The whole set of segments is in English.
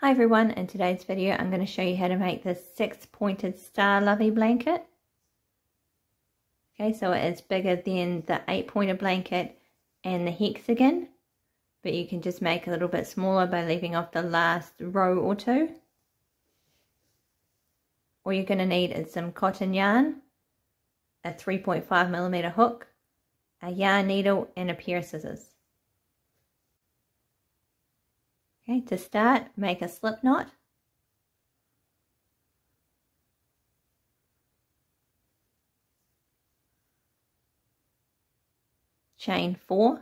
Hi everyone, in today's video I'm going to show you how to make this 6 Pointed Star Lovey Blanket. Okay, so it is bigger than the 8 pointed blanket and the hexagon, but you can just make it a little bit smaller by leaving off the last row or two. All you're going to need is some cotton yarn, a 3.5mm hook, a yarn needle and a pair of scissors. Okay, to start, make a slip knot. Chain 4.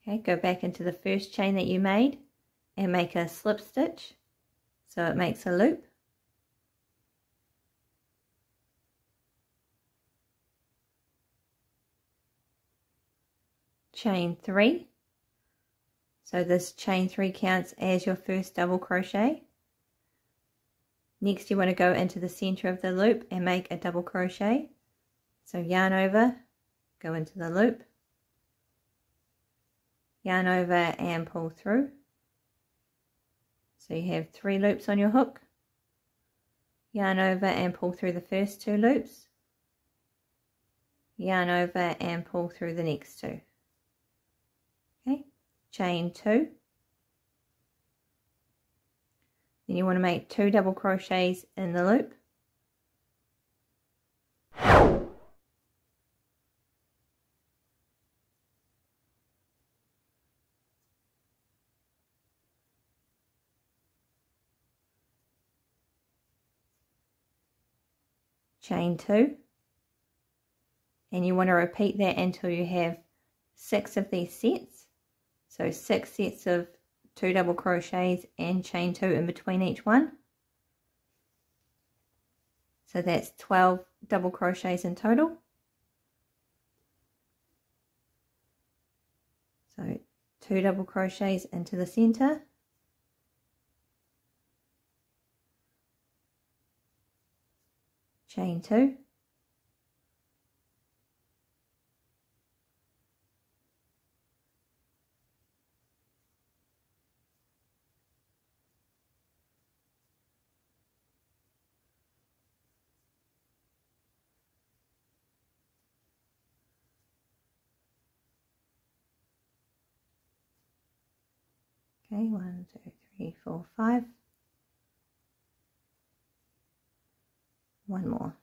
Okay, go back into the first chain that you made and make a slip stitch so it makes a loop. Chain 3. So this chain 3 counts as your first double crochet. Next you want to go into the center of the loop and make a double crochet. So yarn over, go into the loop, yarn over and pull through. So you have 3 loops on your hook. Yarn over and pull through the first 2 loops. Yarn over and pull through the next 2. Okay, chain 2. Then you want to make 2 double crochets in the loop. Chain 2. And you want to repeat that until you have 6 of these sets. So 6 sets of 2 double crochets and chain 2 in between each one. So that's 12 double crochets in total. So 2 double crochets into the center. Chain 2. Okay, 1, 2, 3, 4, 5. One more.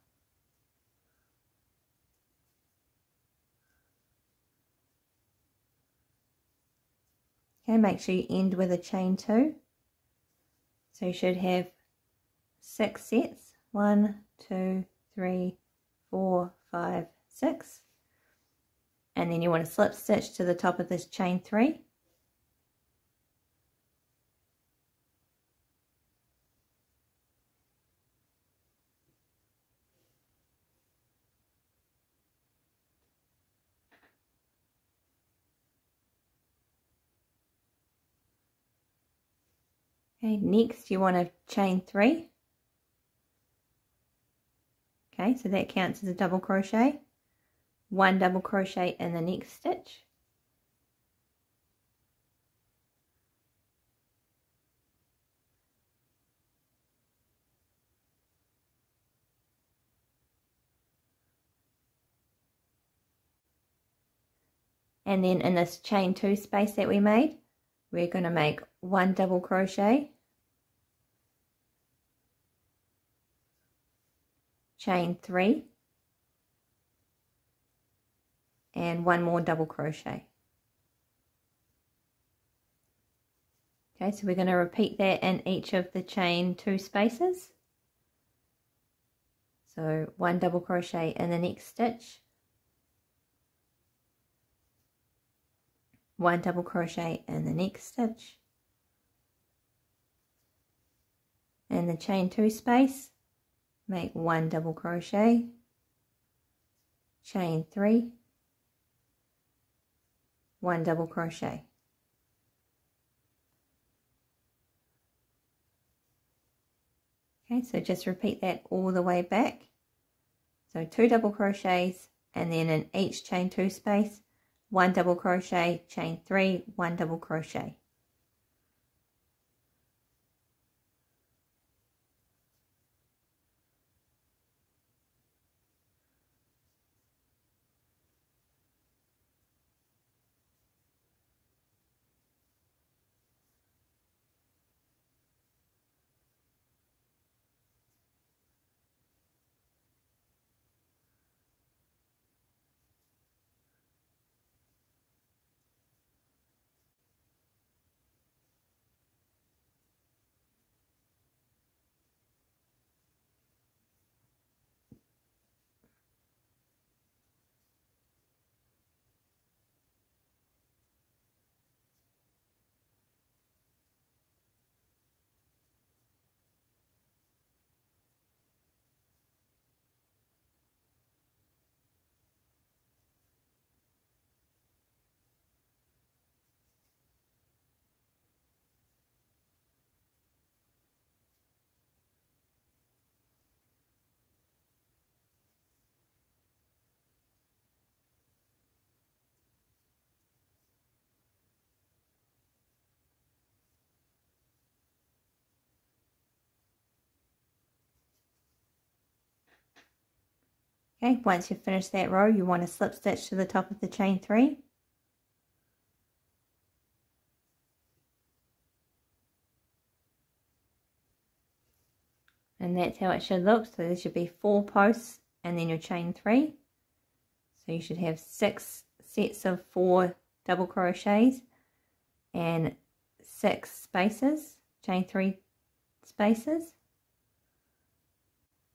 Okay, make sure you end with a chain 2. So you should have 6 sets. 1, 2, 3, 4, 5, 6. And then you want to slip stitch to the top of this chain 3. Okay, next you want to chain 3. Okay, so that counts as a double crochet. 1 double crochet in the next stitch. And then in this chain 2 space that we made, we're going to make 1 double crochet, chain 3, and 1 more double crochet. Okay, so we're going to repeat that in each of the chain 2 spaces. So 1 double crochet in the next stitch, 1 double crochet in the next stitch, in the chain 2 space make 1 double crochet, chain 3, 1 double crochet. Okay, so just repeat that all the way back. So 2 double crochets, and then in each chain 2 space 1 double crochet, chain 3, 1 double crochet. Okay, once you've finished that row, you want to slip stitch to the top of the chain 3. And that's how it should look. So there should be 4 posts and then your chain 3. So you should have 6 sets of 4 double crochets and 6 spaces, chain 3 spaces.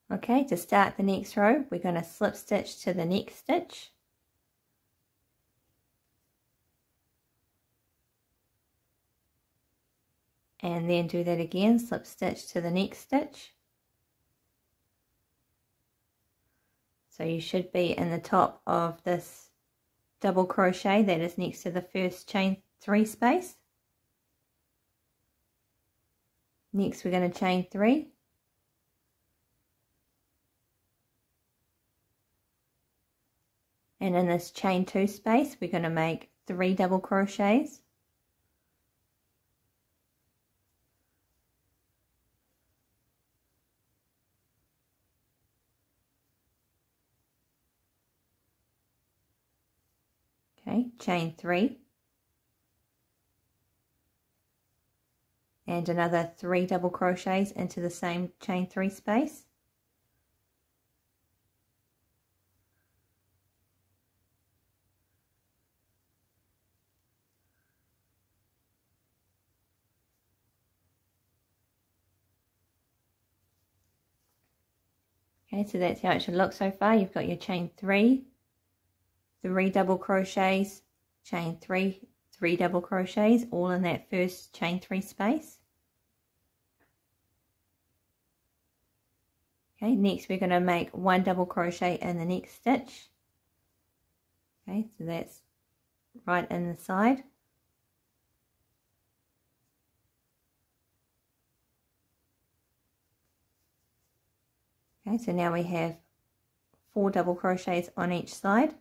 Okay, to start the next row, we're going to slip stitch to the next stitch. And then do that again, slip stitch to the next stitch. So you should be in the top of this double crochet that is next to the first chain 3 space. Next we're going to chain 3. And in this chain 2 space, we're going to make 3 double crochets. Okay, chain 3. And another 3 double crochets into the same chain 3 space. Okay, so that's how it should look so far. You've got your chain 3, 3 double crochets, chain 3, 3 double crochets, all in that first chain 3 space. Okay, next we're going to make 1 double crochet in the next stitch. Okay, so that's right in the side. Okay, so now we have 4 double crochets on each side.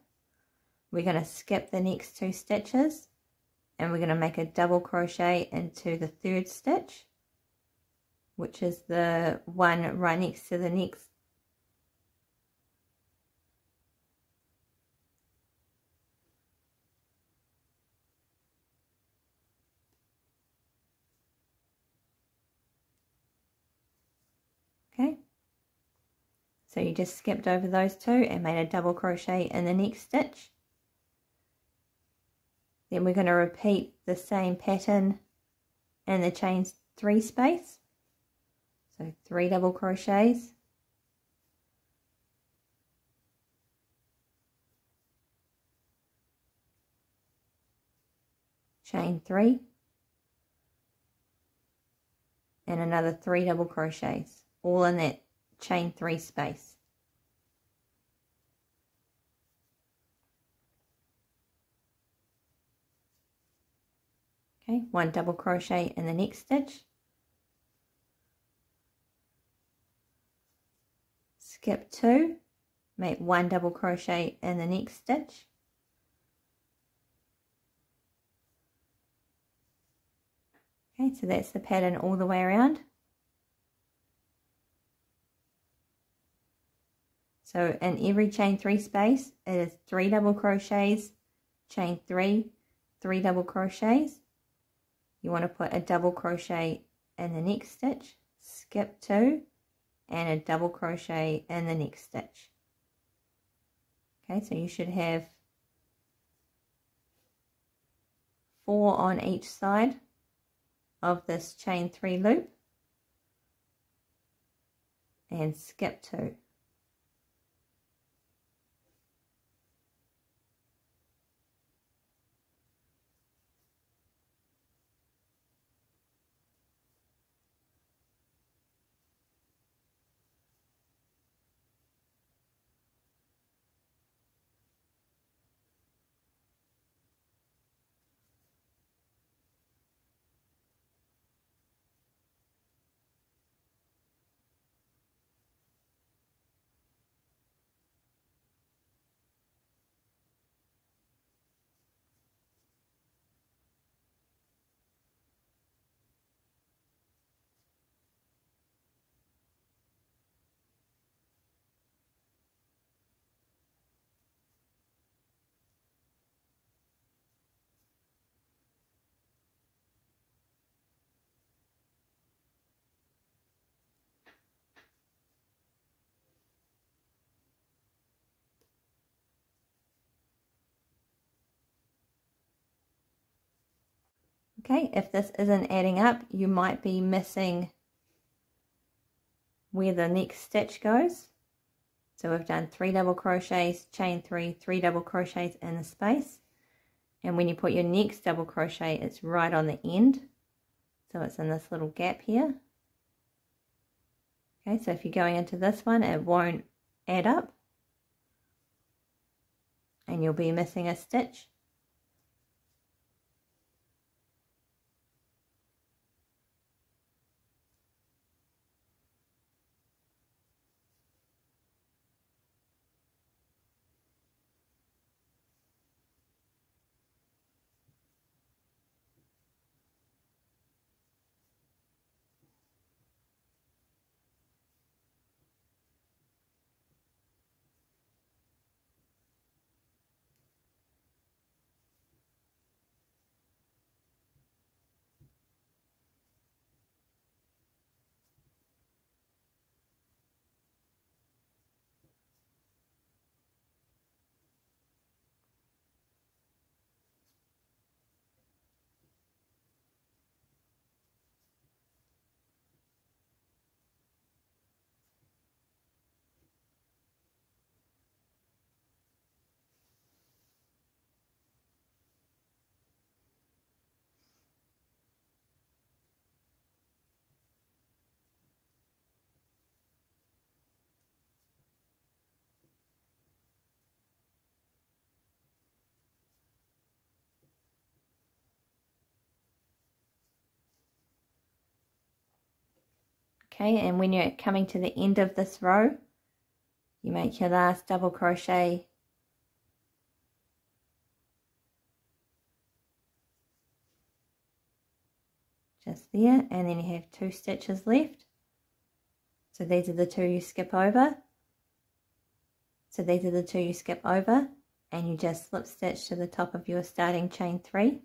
We're going to skip the next 2 stitches and we're going to make a double crochet into the 3rd stitch, which is the one right next to the next. Okay, so you just skipped over those 2 and made a double crochet in the next stitch. Then we're going to repeat the same pattern in the chain 3 space. So 3 double crochets. Chain 3. And another 3 double crochets, all in that chain 3 space. Okay, 1 double crochet in the next stitch. Skip 2, make 1 double crochet in the next stitch. Okay, so that's the pattern all the way around. So in every chain 3 space, it is 3 double crochets, chain 3, 3 double crochets. You want to put a double crochet in the next stitch, skip 2, and a double crochet in the next stitch. Okay, so you should have 4 on each side of this chain 3 loop, and skip 2. Okay, if this isn't adding up, you might be missing where the next stitch goes. So we've done 3 double crochets, chain 3, 3 double crochets in the space. And when you put your next double crochet, it's right on the end. So it's in this little gap here. Okay, so if you're going into this one, it won't add up. And you'll be missing a stitch. Okay, and when you're coming to the end of this row, you make your last double crochet just there, and then you have 2 stitches left. So these are the 2 you skip over. So these are the 2 you skip over, and you just slip stitch to the top of your starting chain 3.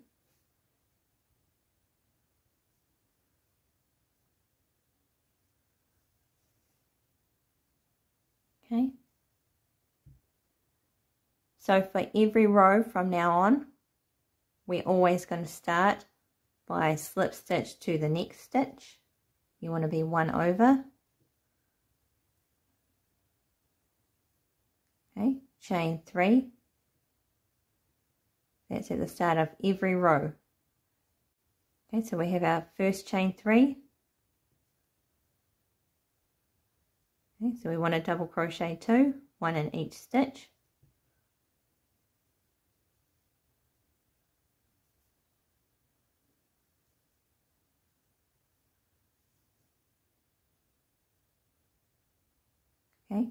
Okay. So for every row from now on, we're always going to start by slip stitch to the next stitch. You want to be 1 over. Okay, chain 3. That's at the start of every row. Okay, so we have our first chain 3. Okay, so we want to double crochet 2, 1 in each stitch. Okay,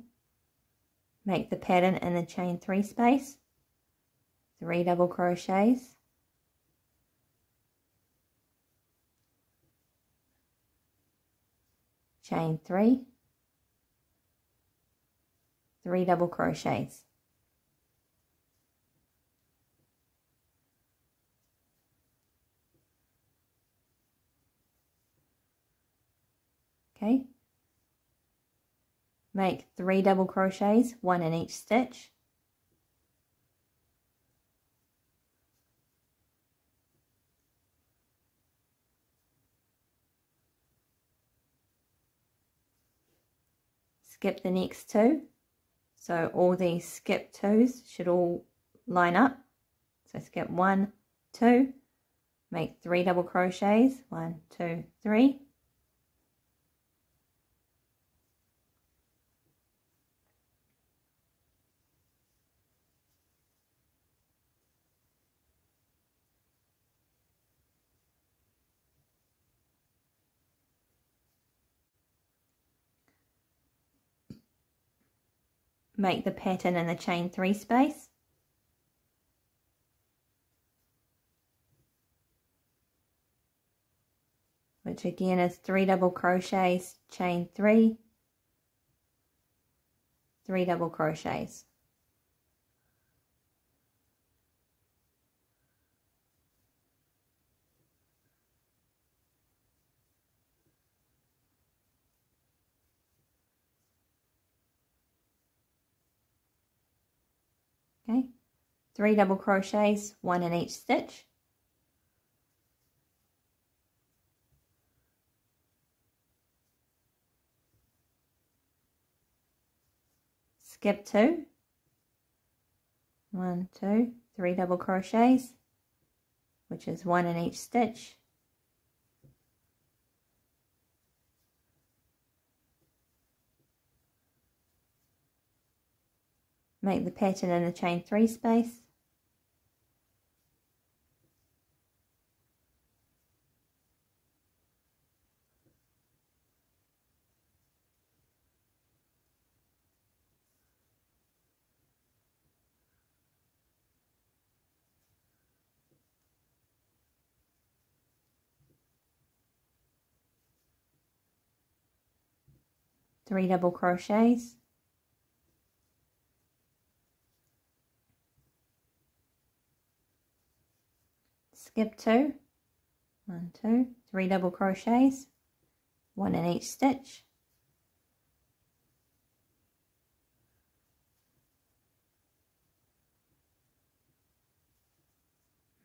make the pattern in the chain 3 space, 3 double crochets, chain 3, 3 double crochets. Okay, make 3 double crochets, 1 in each stitch. Skip the next 2, so all these skip 2s should all line up. So skip 1, 2, make 3 double crochets, 1, 2, 3. Make the pattern in the chain 3 space. Which again is 3 double crochets, chain 3, 3 double crochets. Okay, 3 double crochets, 1 in each stitch. Skip 2, 1, 2, 3 double crochets, which is 1 in each stitch. Make the pattern in the chain 3 space. Three double crochets. Skip 2, 1, 2, 3 double crochets, 1 in each stitch.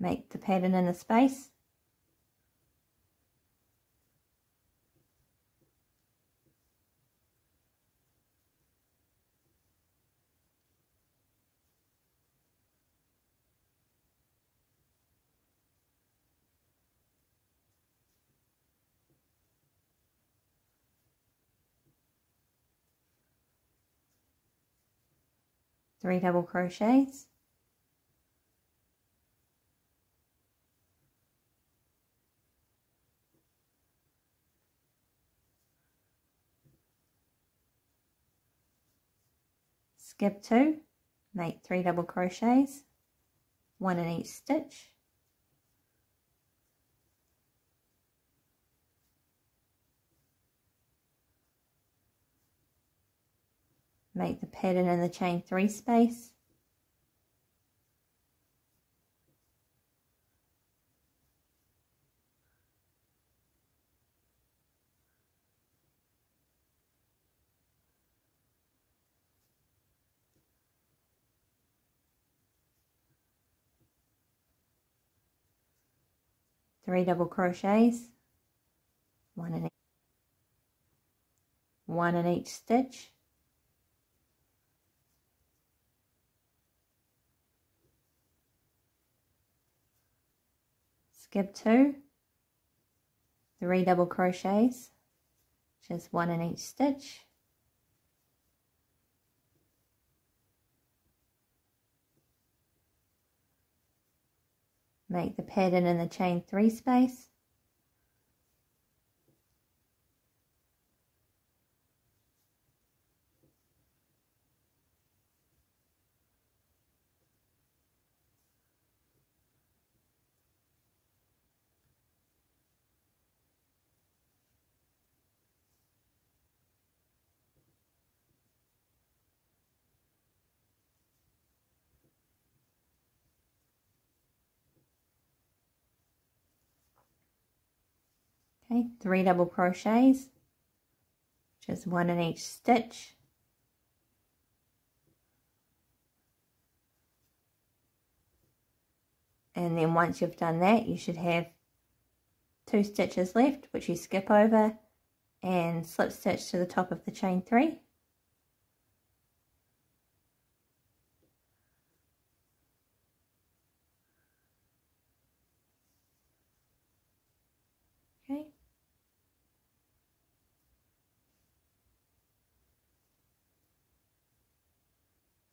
Make the pattern in the space. Three double crochets. Skip 2, make 3 double crochets, 1 in each stitch. Make the pattern in the chain 3 space. Three double crochets, 1 in each stitch. Skip 2, 3 double crochets, just 1 in each stitch. Make the pattern in the chain 3 space. Okay, 3 double crochets, just 1 in each stitch. And then once you've done that, you should have 2 stitches left, which you skip over and slip stitch to the top of the chain 3. Okay.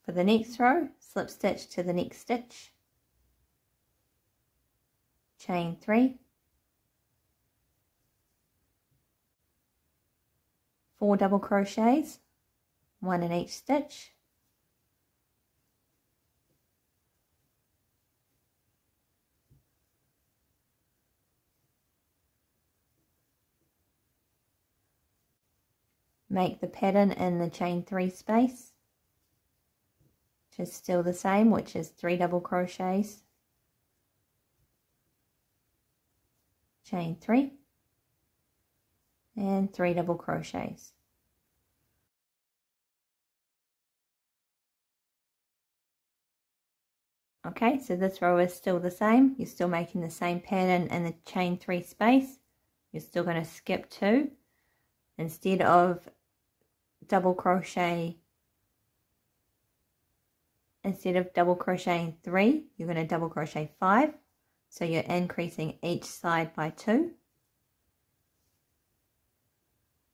For the next row, slip stitch to the next stitch, chain 3, 4 double crochets, 1 in each stitch, make the pattern in the chain 3 space, which is still the same, which is 3 double crochets, chain 3, and 3 double crochets. Okay, so this row is still the same. You're still making the same pattern in the chain 3 space. You're still going to skip 2. Instead of double crocheting 3, you're going to double crochet 5. So you're increasing each side by 2.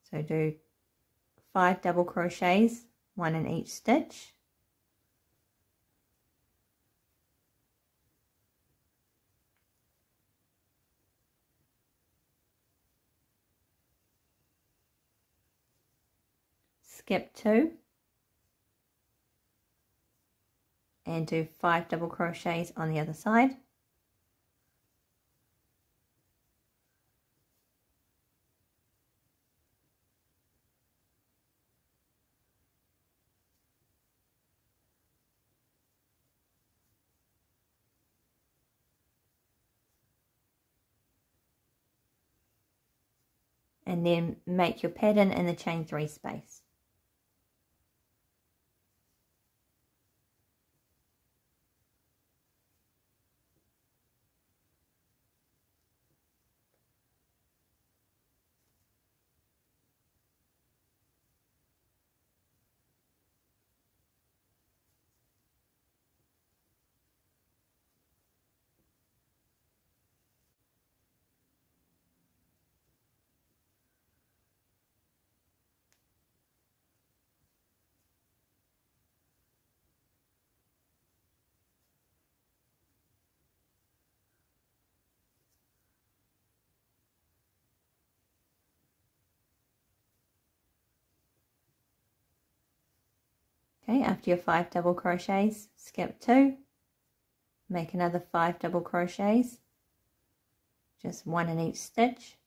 So do 5 double crochets, 1 in each stitch. Skip 2 and do 5 double crochets on the other side. And then make your pattern in the chain 3 space. Okay, after your 5 double crochets, skip 2, make another 5 double crochets, just 1 in each stitch.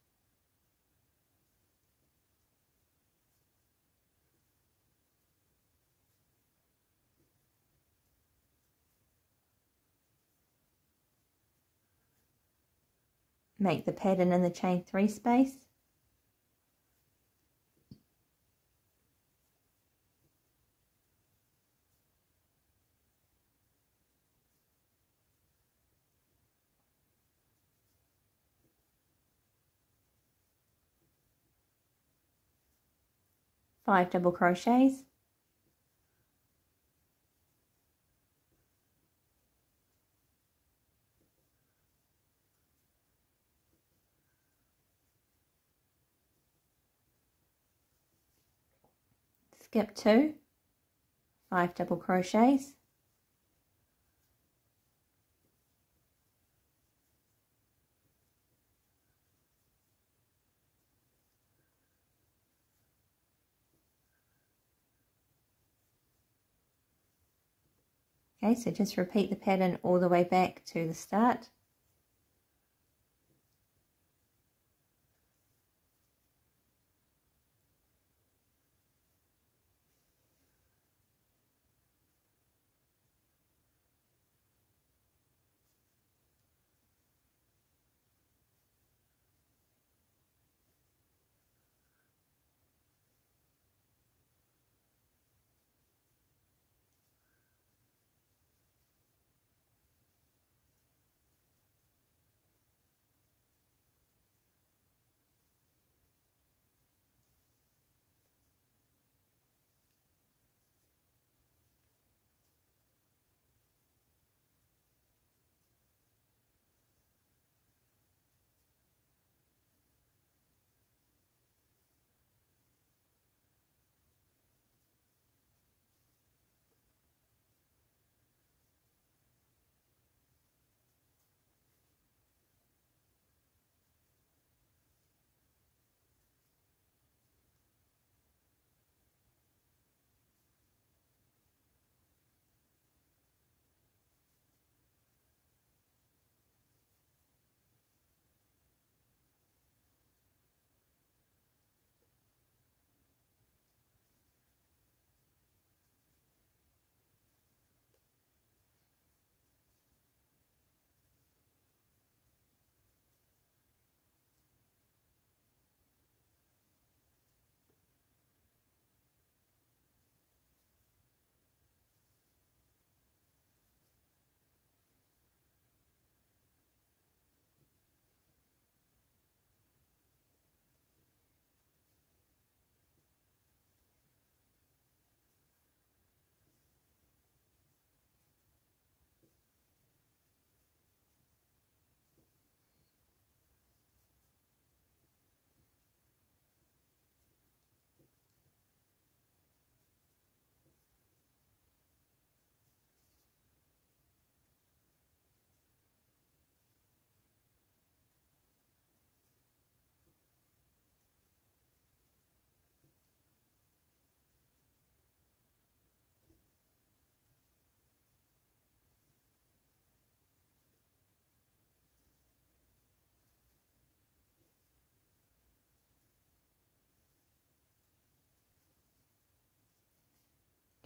Make the pattern in the chain 3 space. Five double crochets, skip 2, 5 double crochets, okay, so just repeat the pattern all the way back to the start.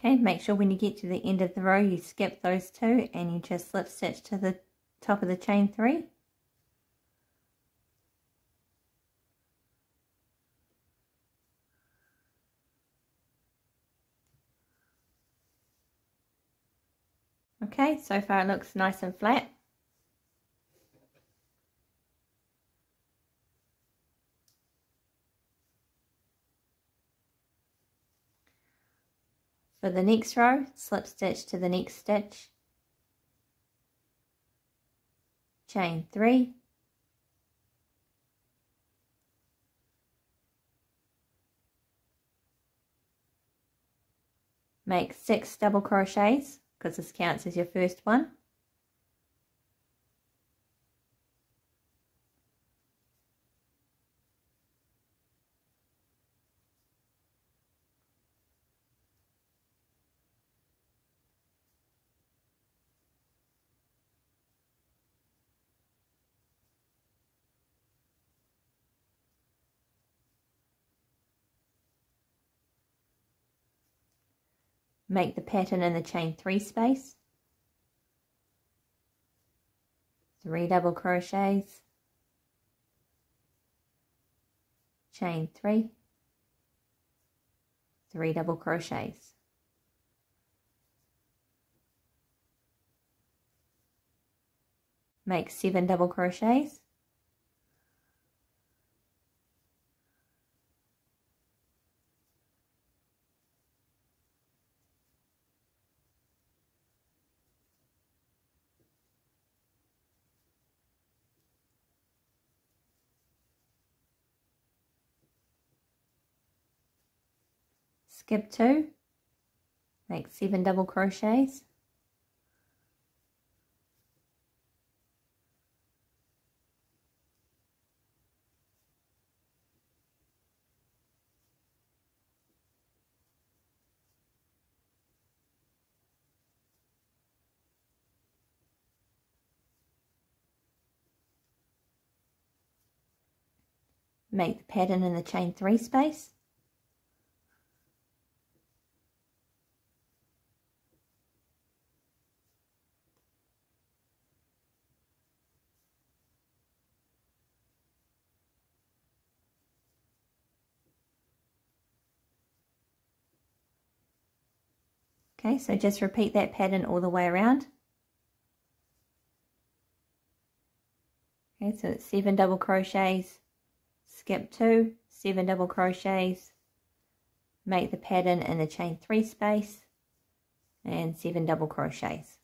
Okay, make sure when you get to the end of the row you skip those two and you just slip stitch to the top of the chain 3. Okay, so far it looks nice and flat. For the next row, slip stitch to the next stitch, chain 3, make 6 double crochets because this counts as your first one. Make the pattern in the chain 3 space, 3 double crochets, chain 3, 3 double crochets. Make 7 double crochets, skip 2, make 7 double crochets, make the pattern in the chain 3 space, okay, so just repeat that pattern all the way around. Okay, so it's 7 double crochets, skip 2, 7 double crochets, make the pattern in the chain 3 space, and 7 double crochets.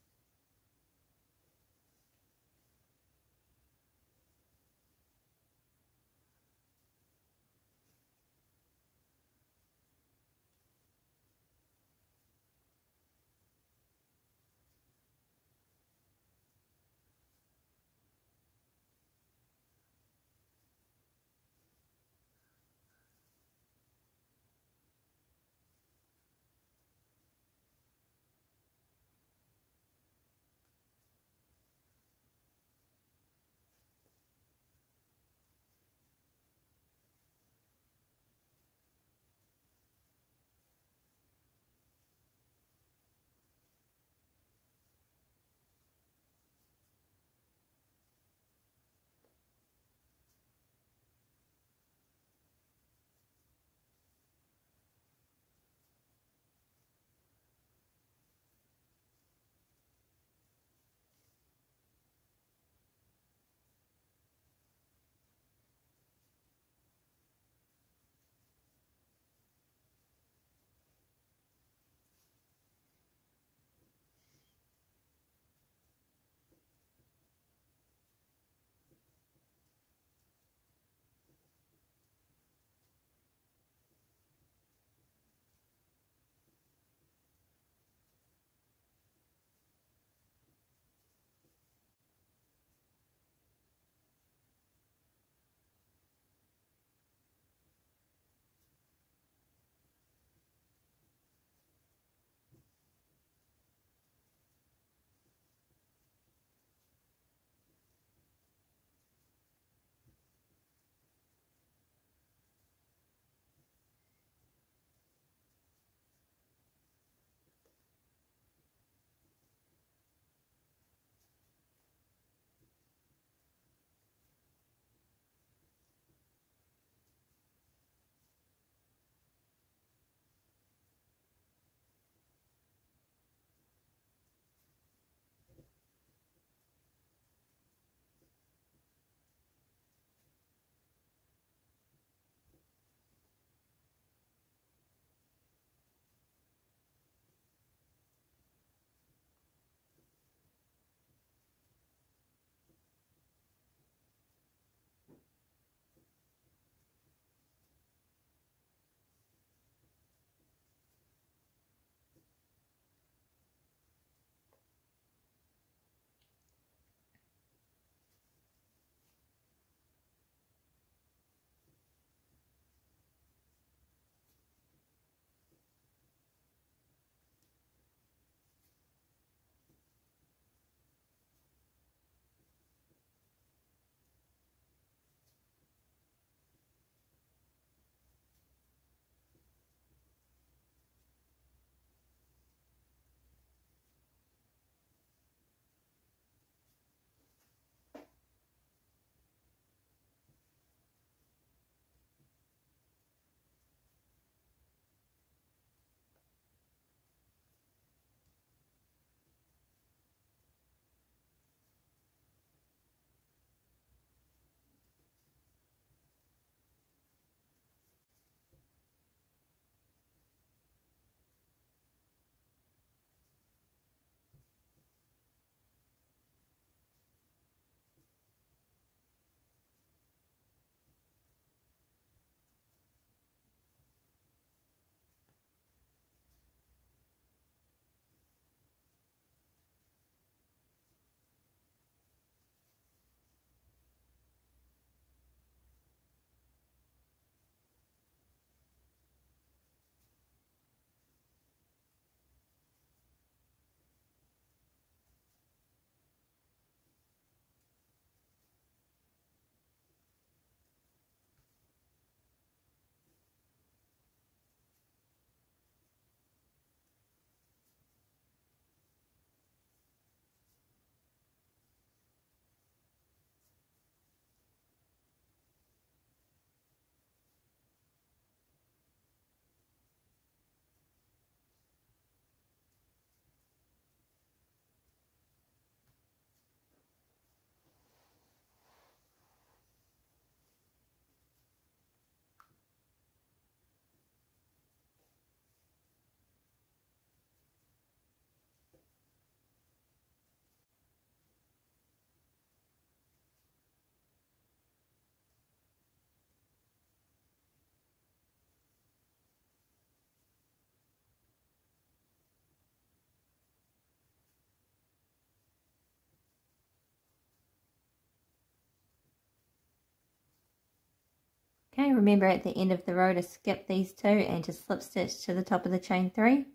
Okay, remember at the end of the row to skip these two and to slip stitch to the top of the chain 3.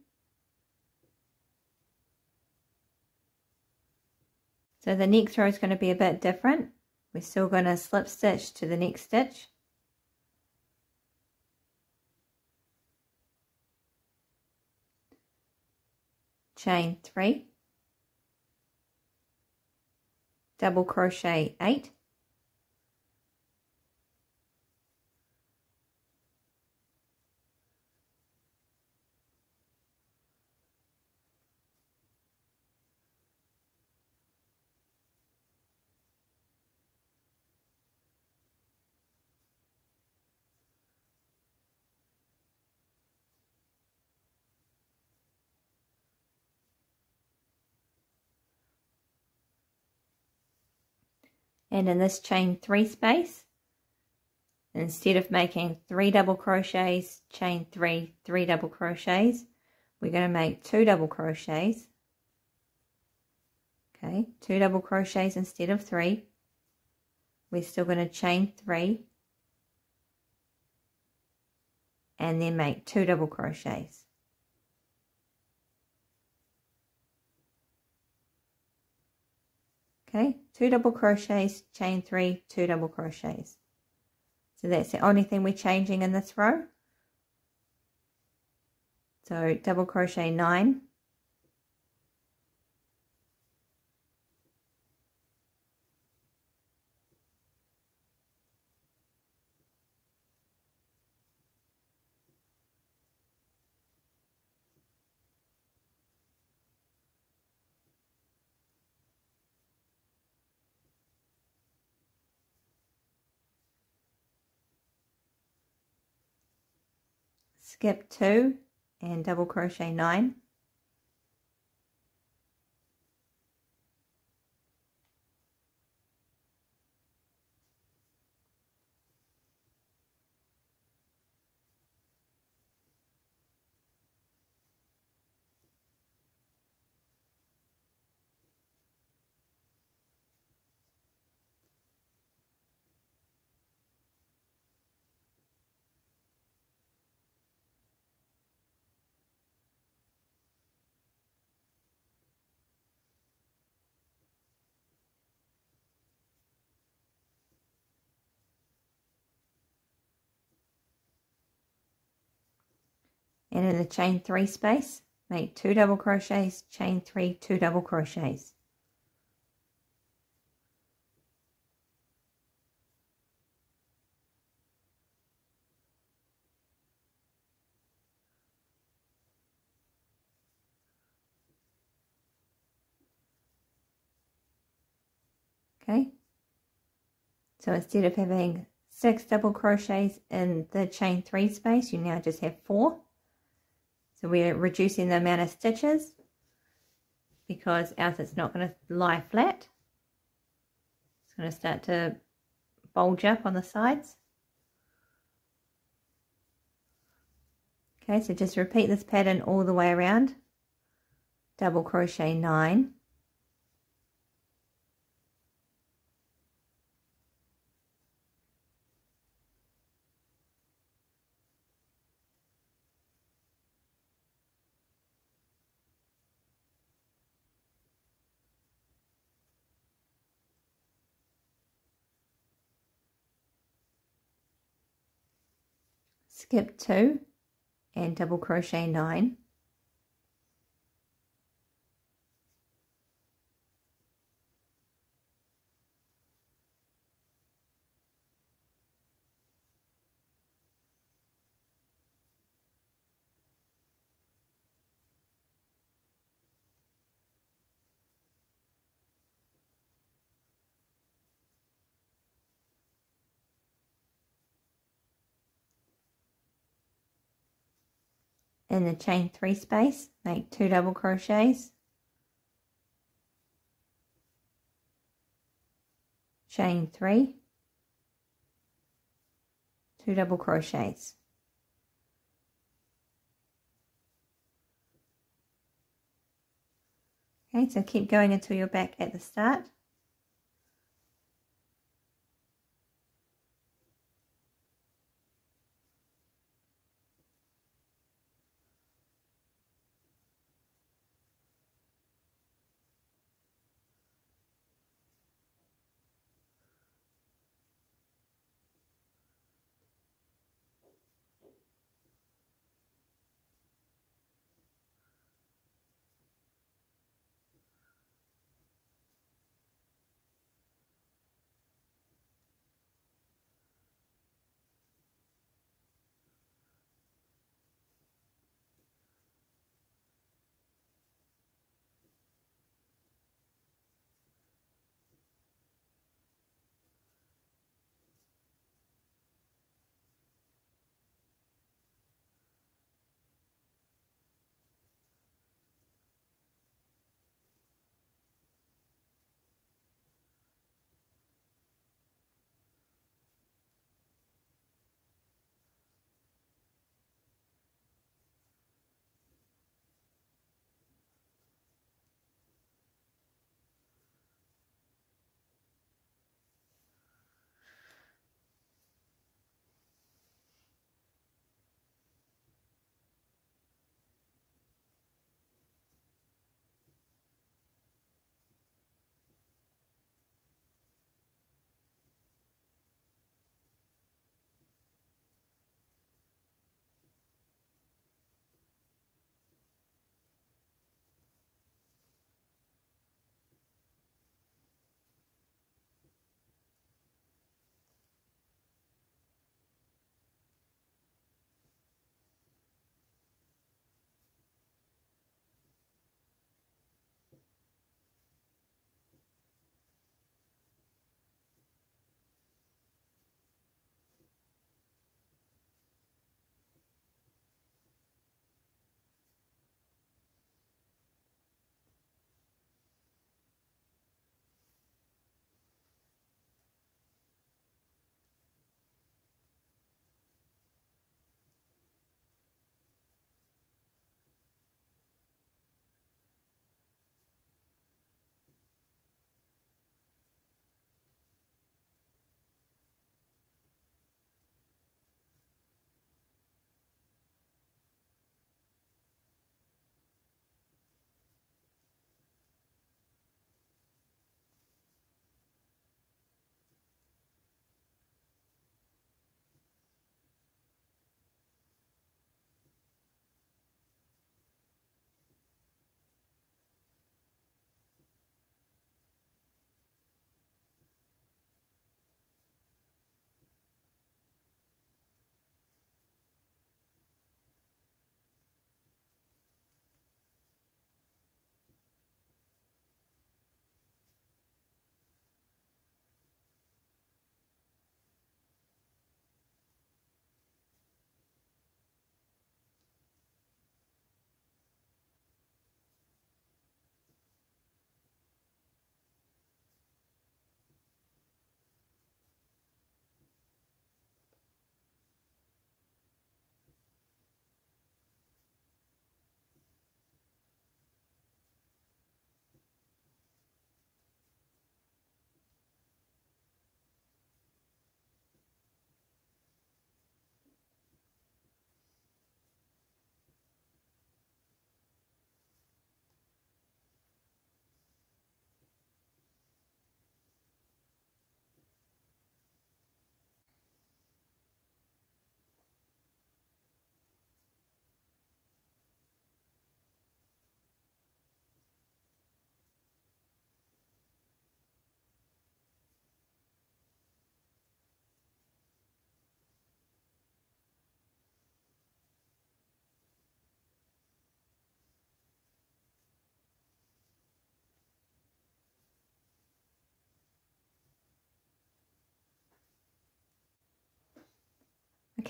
So the next row is going to be a bit different. We're still going to slip stitch to the next stitch. Chain 3. Double crochet 8. And in this chain 3 space, instead of making 3 double crochets, chain 3, 3 double crochets, we're going to make 2 double crochets. Okay, 2 double crochets instead of 3. We're still going to chain 3 and then make 2 double crochets. Okay, 2 double crochets, chain 3, 2 double crochets. So that's the only thing we're changing in this row. So double crochet 9. Skip 2 and double crochet 9. And in the chain 3 space, make 2 double crochets, chain 3, 2 double crochets. Okay, so instead of having 6 double crochets in the chain 3 space, you now just have 4. So we're reducing the amount of stitches because else it's not going to lie flat. It's going to start to bulge up on the sides. Okay, so just repeat this pattern all the way around. Double crochet 9. Skip 2 and double crochet 9. In the chain 3 space, make 2 double crochets, chain 3, 2 double crochets. Okay, so keep going until you're back at the start.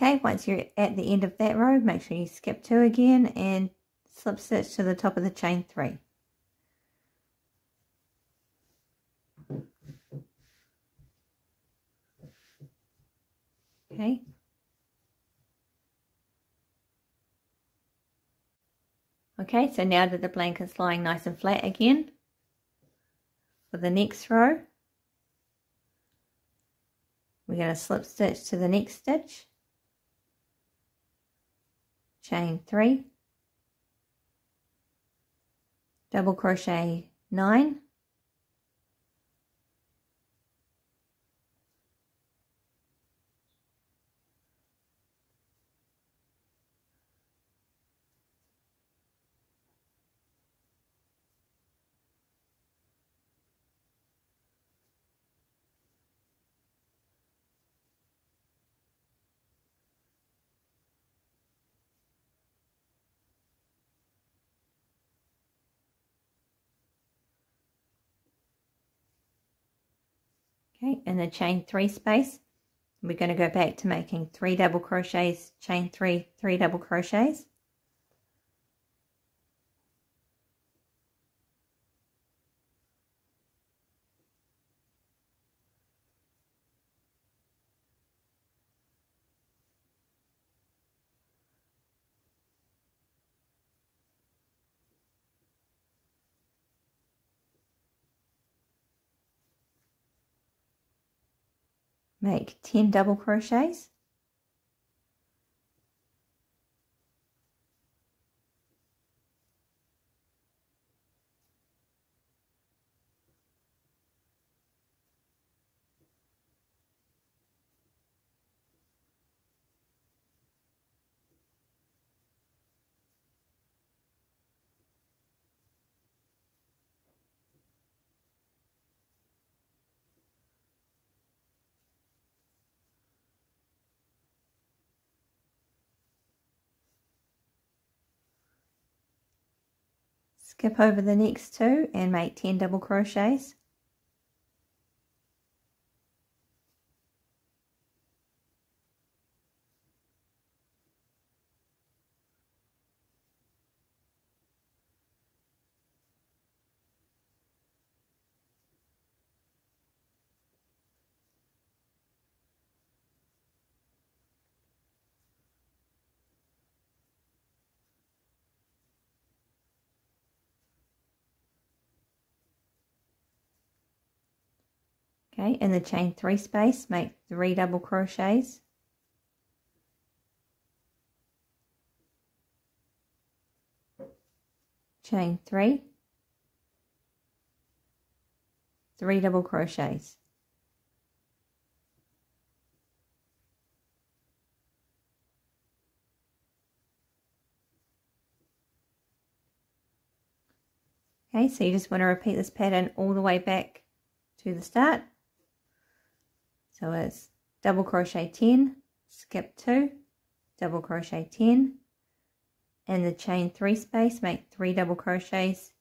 Okay, once you're at the end of that row, make sure you skip 2 again and slip stitch to the top of the chain 3. Okay. Okay, so now that the blanket's lying nice and flat again, for the next row, we're going to slip stitch to the next stitch, chain 3, double crochet 9, okay, in the chain 3 space, we're going to go back to making 3 double crochets, chain 3, 3 double crochets. Make 10 double crochets. Skip over the next 2 and make 10 double crochets. Okay, in the chain 3 space, make 3 double crochets. Chain 3, 3 double crochets. Okay, so you just want to repeat this pattern all the way back to the start. So it's double crochet 10, skip 2, double crochet 10, and the chain 3 space, make 3 double crochets,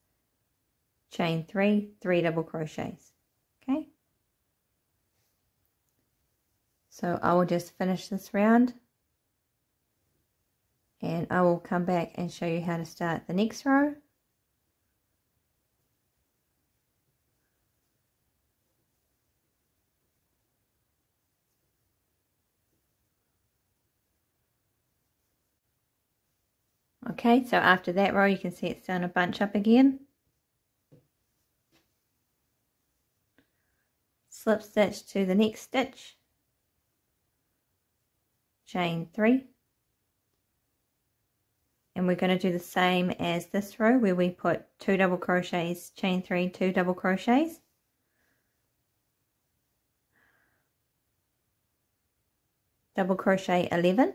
chain 3, 3 double crochets. Okay, so I will just finish this round and I will come back and show you how to start the next row. Okay, so after that row you can see it's starting to bunch up again. Slip stitch to the next stitch, chain 3, and we're going to do the same as this row where we put 2 double crochets, chain 3, 2 double crochets. Double crochet 11.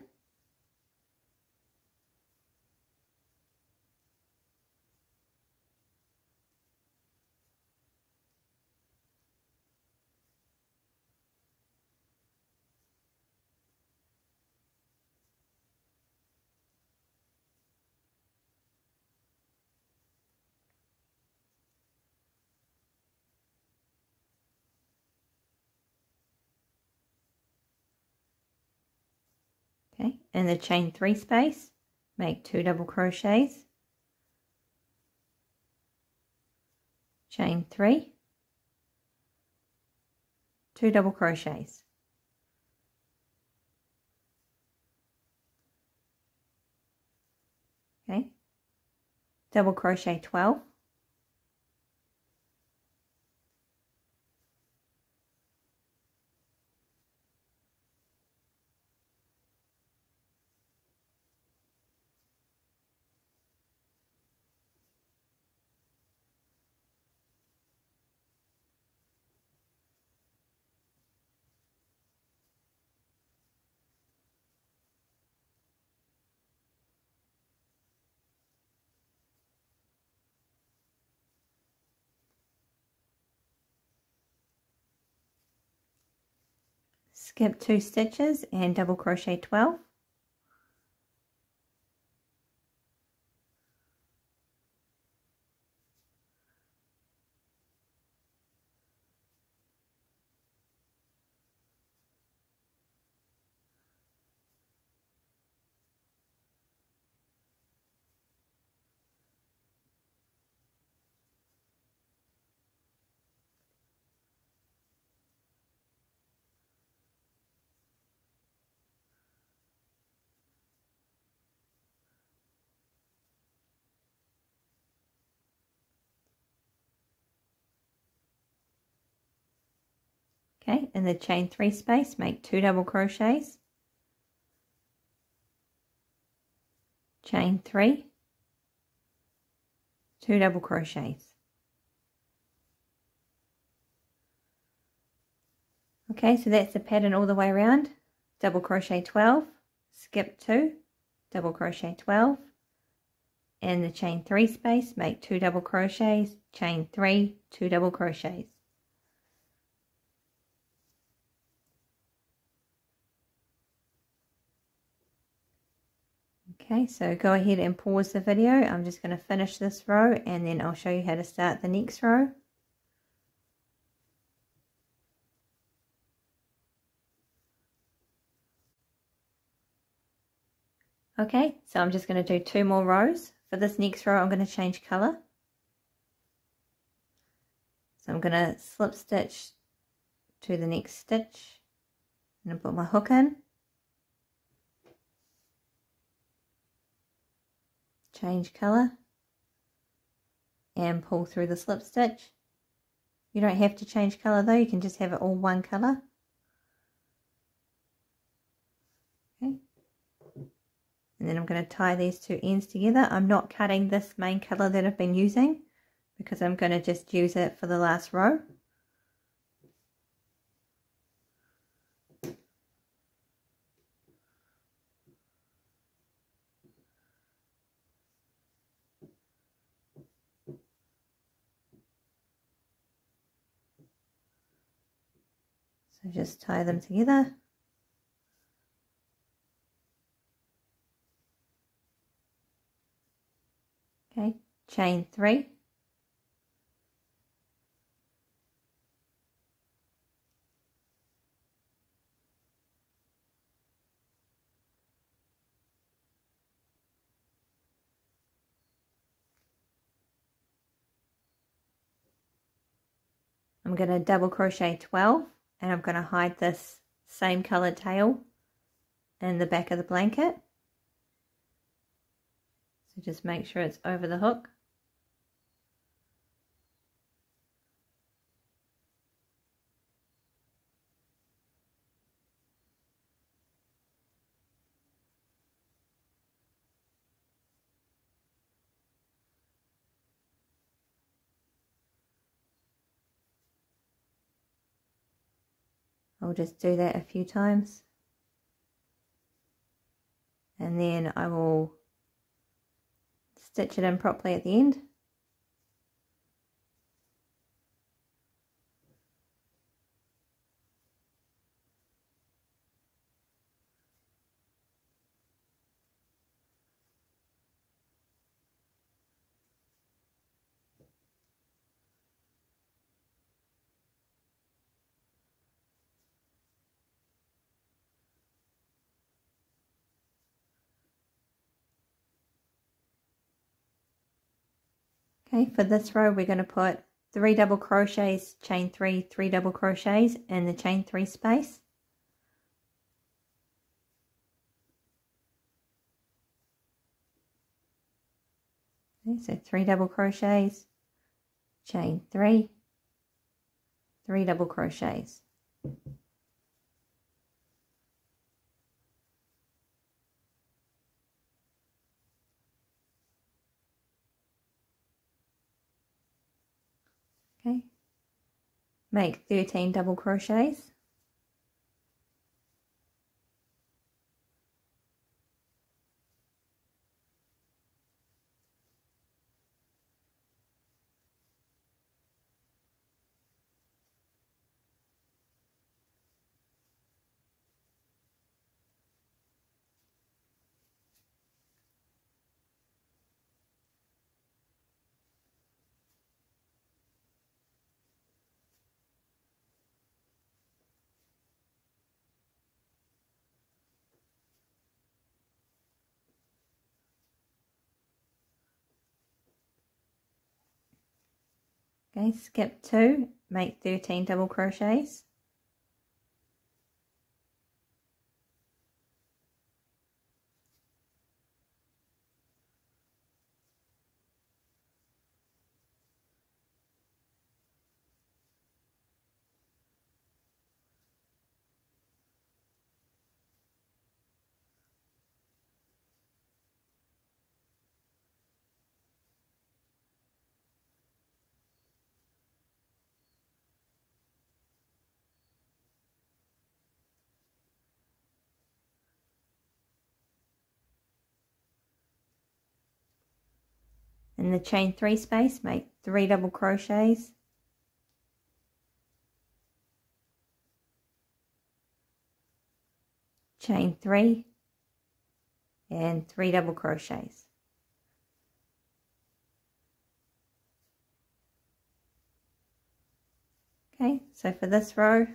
in the chain 3 space, make 2 double crochets, chain 3, 2 double crochets. Okay, double crochet 12, skip 2 stitches and double crochet 12, okay, in the chain 3 space, make 2 double crochets, chain 3, 2 double crochets. Okay, so that's the pattern all the way around. Double crochet 12, skip 2, double crochet 12, in the chain 3 space, make 2 double crochets, chain 3, 2 double crochets. Okay, so go ahead and pause the video. I'm just going to finish this row and then I'll show you how to start the next row. Okay, so I'm just going to do 2 more rows. For this next row, I'm going to change colour. So I'm going to slip stitch to the next stitch and put my hook in. Change colour and pull through the slip stitch. You don't have to change colour though, you can just have it all one colour. Okay. And then I'm going to tie these 2 ends together. I'm not cutting this main colour that I've been using because I'm going to just use it for the last row. So just tie them together. Okay, chain 3. I'm going to double crochet 12 and I'm going to hide this same coloured tail in the back of the blanket. So just make sure it's over the hook. I'll just do that a few times and then I will stitch it in properly at the end. Okay, for this row we're going to put 3 double crochets, chain 3, 3 double crochets in the chain 3 space. Okay, so 3 double crochets, chain 3, 3 double crochets. Okay, make 13 double crochets. Okay, skip 2, make 13 double crochets. In the chain 3 space, make 3 double crochets. Chain 3 and 3 double crochets. Okay, so for this row,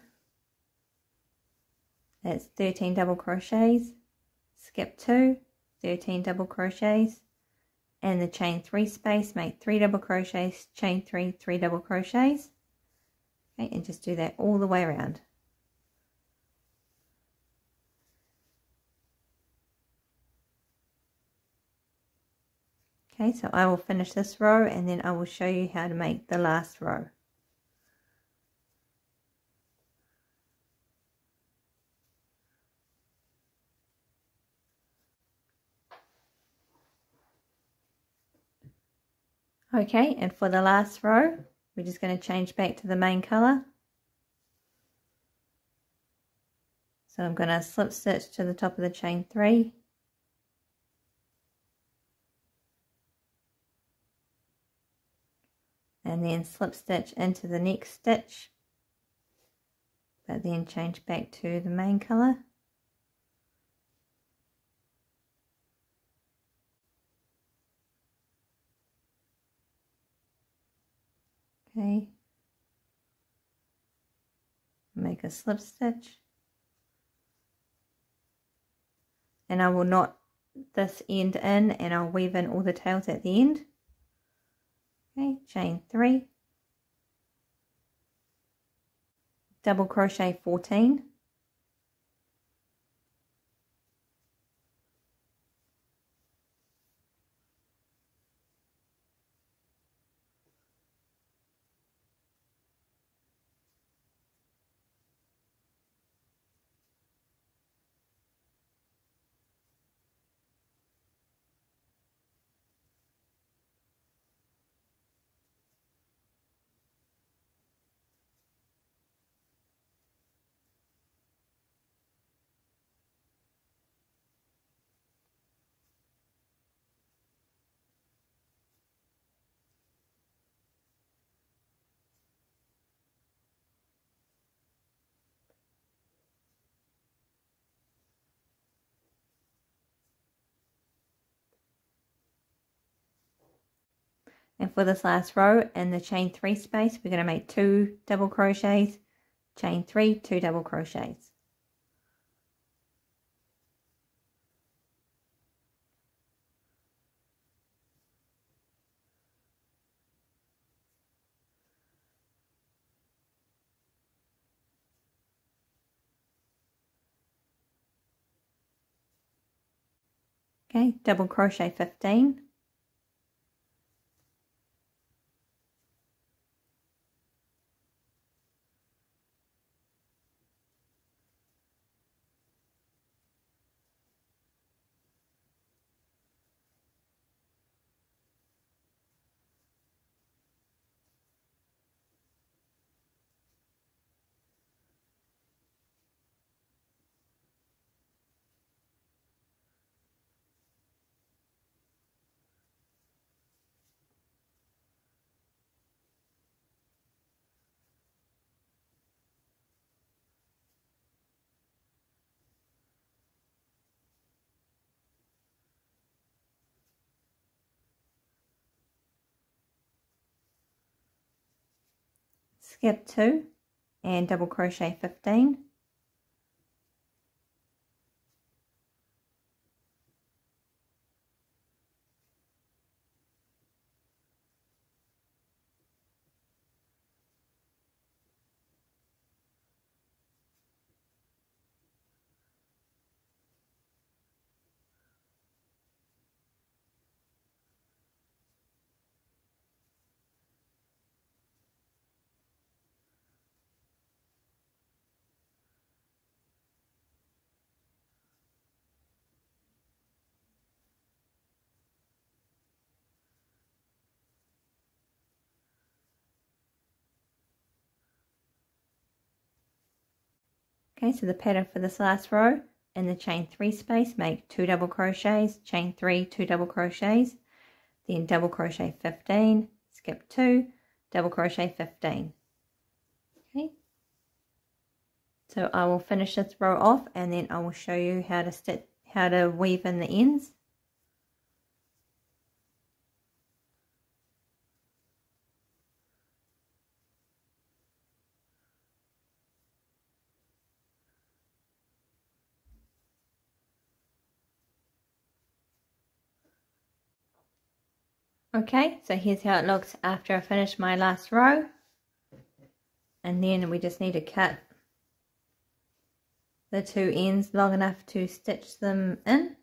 that's 13 double crochets, skip 2, 13 double crochets, and the chain 3 space, make 3 double crochets, chain 3, 3 double crochets. Okay, and just do that all the way around. Okay, so I will finish this row and then I will show you how to make the last row. Okay, and for the last row, we're just going to change back to the main colour. So I'm going to slip stitch to the top of the chain 3. And then slip stitch into the next stitch, but then change back to the main colour. Okay, make a slip stitch, and I will knot this end in and I'll weave in all the tails at the end. Okay, chain 3, double crochet 14, and for this last row in the chain 3 space, we're going to make 2 double crochets, chain 3, 2 double crochets. Okay, double crochet 15, skip 2 and double crochet 15, okay, so the pattern for this last row, in the chain 3 space, make 2 double crochets, chain 3, 2 double crochets, then double crochet 15, skip 2, double crochet 15. Okay, so I will finish this row off and then I will show you how to weave in the ends. Okay, so here's how it looks after I finish my last row, and then we just need to cut the 2 ends long enough to stitch them in.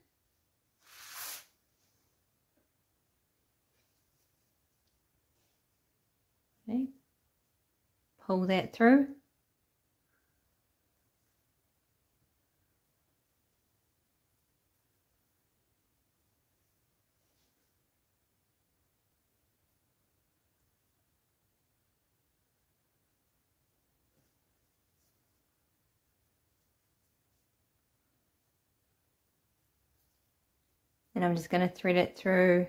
Okay, pull that through. And I'm just going to thread it through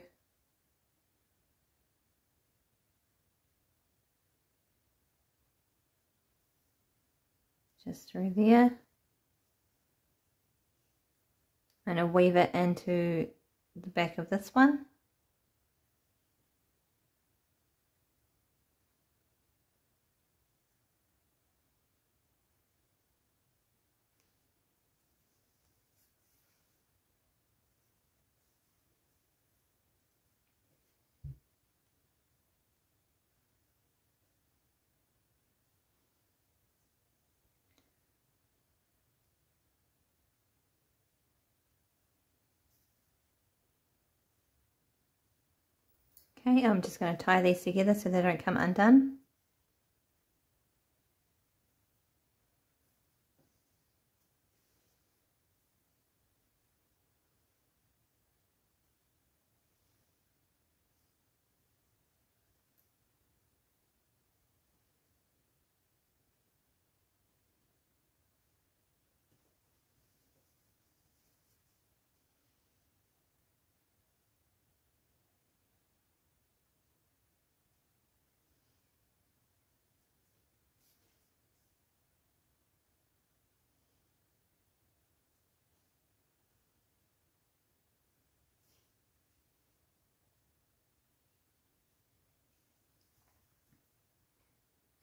just through there, and I'll weave it into the back of this one. Okay, I'm just going to tie these together so they don't come undone.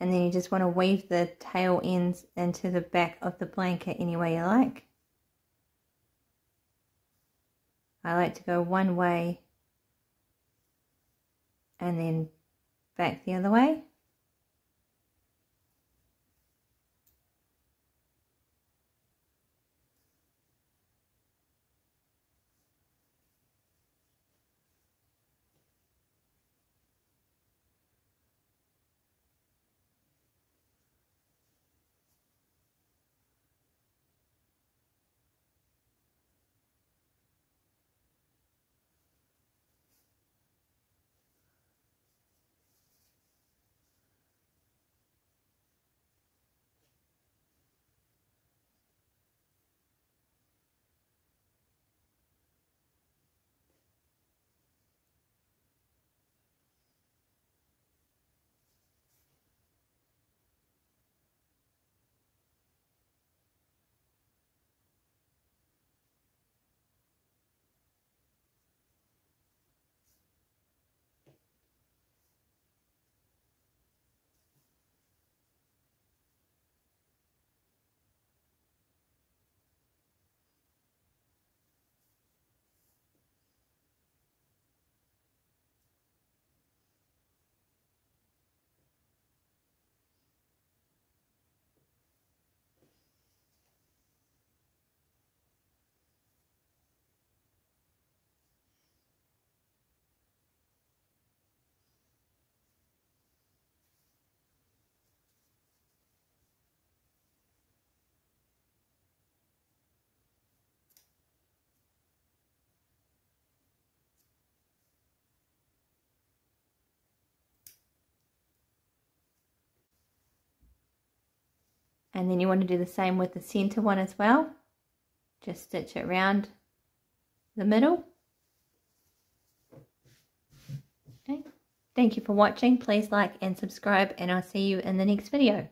And then you just want to weave the tail ends into the back of the blanket any way you like. I like to go one way and then back the other way. And then you want to do the same with the center one as well. Just stitch it around the middle. Okay. Thank you for watching. Please like and subscribe, and I'll see you in the next video.